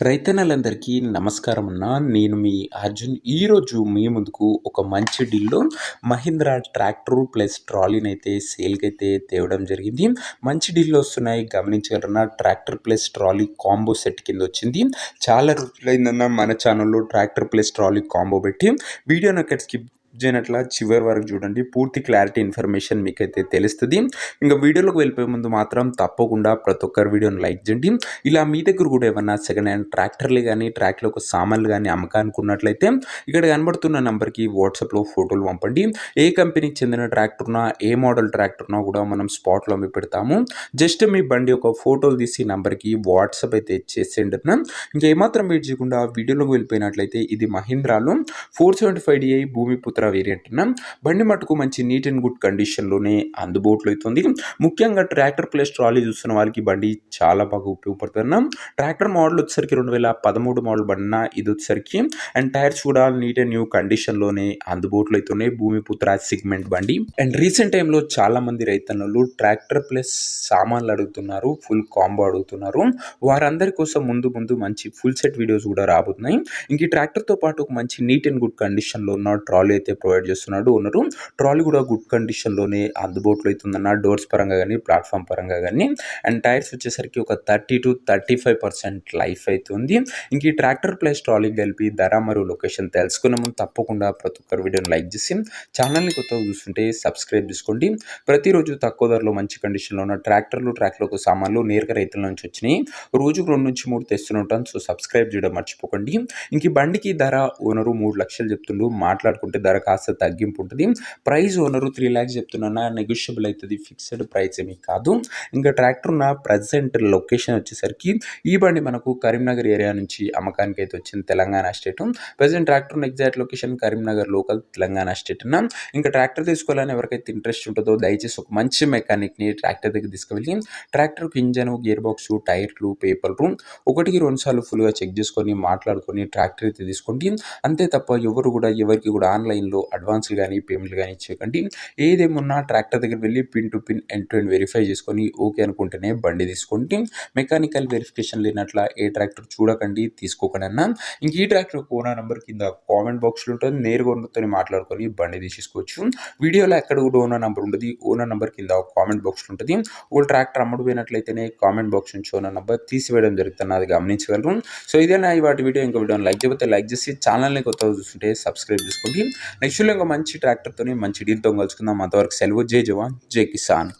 రైతన్నలందరికీ నమస్కారం అన్న. నేను మీ అర్జున్. ఈరోజు మీ ముందుకు ఒక మంచి డీల్‌లో మహీంద్రా ట్రాక్టరు ప్లస్ ట్రాలీనైతే సేల్‌కైతే తేవడం జరిగింది. మంచి డీల్‌లో వస్తున్నాయి గమనించగలరన్న. Tractor plus trolley combo set కిందొచ్చింది. చాలా రోజులైందన్న మన ఛానల్‌లో ట్రాక్టర్ ప్లస్ ట్రాలీ కాంబో పెట్టి. వీడియోని ఎక్కడ స్కిప్ చేయనట్ల చివరి వరకు చూడండి. పూర్తి క్లారిటీ ఇన్ఫర్మేషన్ మీకైతే తెలుస్తది. ఇంక వీడియోలోకి వెళ్ళిపోయే ముందు మాత్రం తప్పకుండా ప్రతి ఒక్కరు వీడియోని లైక్ చేయండి. ఇలా మీ దగ్గర కూడా ఏమన్నా సెకండ్ హ్యాండ్ ట్రాక్టర్లు కానీ ట్రాక్లో ఒక సామాన్లు కానీ అమ్మకానికి ఉన్నట్లయితే ఇక్కడ కనబడుతున్న నెంబర్కి వాట్సాప్లో ఫోటోలు పంపండి. ఏ కంపెనీకి చెందిన ట్రాక్టర్నా ఏ మోడల్ ట్రాక్టర్నా కూడా మనం స్పాట్లో అమ్మి పెడతాము. జస్ట్ మీ బండి ఒక ఫోటోలు తీసి నెంబర్కి వాట్సాప్ అయితే ఇచ్చేసేయండి. ఇంకా ఏమాత్రం వెయిట్ చేయకుండా వీడియోలోకి వెళ్ళిపోయినట్లయితే ఇది మహీంద్రాలో 475 భూమిపుత్ర వేరియంట్. బండి మటుకు మంచి నీట్ అండ్ గుడ్ కండిషన్లోనే అందుబాటులో అవుతుంది. ముఖ్యంగా ట్రాక్టర్ ప్లస్ ట్రాలీ చూస్తున్న వాళ్ళకి బండి చాలా బాగా ఉపయోగపడుతుంది. ట్రాక్టర్ మోడల్ వచ్చేసరికి 2013 మోడల్ బండిన ఇది వచ్చేసరికి అండ్ టైర్స్ కూడా నీట్ అండ్ న్యూ కండిషన్లోనే అందుబాటులో అవుతున్నాయి. భూమిపుత్ర సెగ్మెంట్ బండి. అండ్ రీసెంట్ టైంలో చాలా మంది రైతన్నలు ట్రాక్టర్ ప్లస్ సామాన్లు అడుగుతున్నారు, ఫుల్ కాంబో అడుగుతున్నారు. వారందరి కోసం ముందు మంచి ఫుల్ సెట్ వీడియోస్ కూడా రాబోతున్నాయి. ఇంక ఈ ట్రాక్టర్తో పాటు ఒక మంచి నీట్ అండ్ గుడ్ కండిషన్లో ఉన్న ట్రాలీ అయితే ప్రొవైడ్ చేస్తున్నాడు ఓనరు. ట్రాలీ కూడా గుడ్ కండిషన్లోనే అందుబాటులో అవుతుందన్న. డోర్స్ పరంగా కానీ ప్లాట్ఫామ్ పరంగా కానీ అండ్ టైర్స్ వచ్చేసరికి ఒక 30-35% లైఫ్ అవుతుంది. ఇంక ఈ ట్రాక్టర్ ప్లస్ ట్రాలీకి కలిపి ధర మరియు లొకేషన్ తెలుసుకునే ముందు తప్పకుండా ప్రతి ఒక్కరు వీడియోని లైక్ చేసి ఛానల్ని కొత్తగా చూస్తుంటే సబ్స్క్రైబ్ చేసుకోండి. ప్రతిరోజు తక్కువ ధరలో మంచి కండిషన్లో ఉన్న ట్రాక్టర్లకు సామాన్లు నేరుగా రైతుల నుంచి వచ్చినాయి. రోజుకు 2-3 తెస్తుంటాను. సో సబ్స్క్రైబ్ చేయడం మర్చిపోకండి. ఇంక ఈ బండికి ధర ఓనరు 3 లక్షలు చెప్తుండు. మాట్లాడుకుంటే ధర కాస్త తగ్గింపు ఉంటుంది. ప్రైస్ ఓనరు 3 lakhs చెప్తున్నా. నెగోషియబుల్ అవుతుంది. ఫిక్స్డ్ ప్రైస్ ఏమీ కాదు. ఇంకా ట్రాక్టర్ ఉన్న ప్రజెంట్ లొకేషన్ వచ్చేసరికి ఈ బండి మనకు కరీంనగర్ ఏరియా నుంచి అమ్మకానికి అయితే వచ్చింది. తెలంగాణ స్టేట్. ప్రజెంట్ ట్రాక్టర్ ఉన్న exact location Karimnagar local Telangana state. ఇంకా ట్రాక్టర్ తీసుకోవాలని ఎవరికైతే ఇంట్రెస్ట్ ఉంటుందో దయచేసి ఒక మంచి మెకానిక్ని ట్రాక్టర్ దగ్గర తీసుకువెళ్ళి ట్రాక్టర్కి ఇంజన్, గేర్ బాక్స్, టైర్లు, పేపర్లు 1-2 సార్లు ఫుల్గా చెక్ చేసుకొని మాట్లాడుకొని ట్రాక్టర్ అయితే తీసుకోండి. అంతే తప్ప ఎవరికి కూడా ఆన్లైన్లో అడ్వాన్స్లు కానీ పేమెంట్లు కానీ చేయకండి. ఏదేమున్నా ట్రాక్టర్ దగ్గర వెళ్ళి pin to pin end to end verify చేసుకొని ఓకే అనుకుంటేనే బండి తీసుకోండి. మెకానికల్ వెరిఫికేషన్ లేనట్ల ఏ ట్రాక్టర్ చూడకండి, తీసుకోకండి అన్న. ఇంక ఈ ట్రాక్టర్ ఓనర్ నెంబర్ కింద కామెంట్ బాక్స్లో ఉంటుంది. నేరుగా ఓనర్తో మాట్లాడుకొని బండి తీసుకోవచ్చు. వీడియోలో ఎక్కడ కూడా ఓనర్ నెంబర్ ఉంటుంది. ఓనర్ నెంబర్ కింద కామెంట్ బాక్స్లో ఉంటుంది. ఒక ట్రాక్టర్ అమ్ముడుపోయినట్లయితేనే కామెంట్ బాక్స్ నుంచి ఓనర్ నెంబర్ తీసివేయడం జరుగుతుంది. అది గమనించగలరు. సో ఇదేనా ఇవాటి వీడియో. ఇంకా వీడియోని లైక్ చేయకపోతే లైక్ చేసి ఛానల్ని కొత్తగా చూస్తుంటే సబ్స్క్రైబ్ చేసుకోండి. నెక్స్ట్ ఇంకా మంచి ట్రాక్టర్తో మంచి డీల్తో కలుసుకుందాం. అంతవరకు సెలవు. జై జవాన్ జై కిసాన్.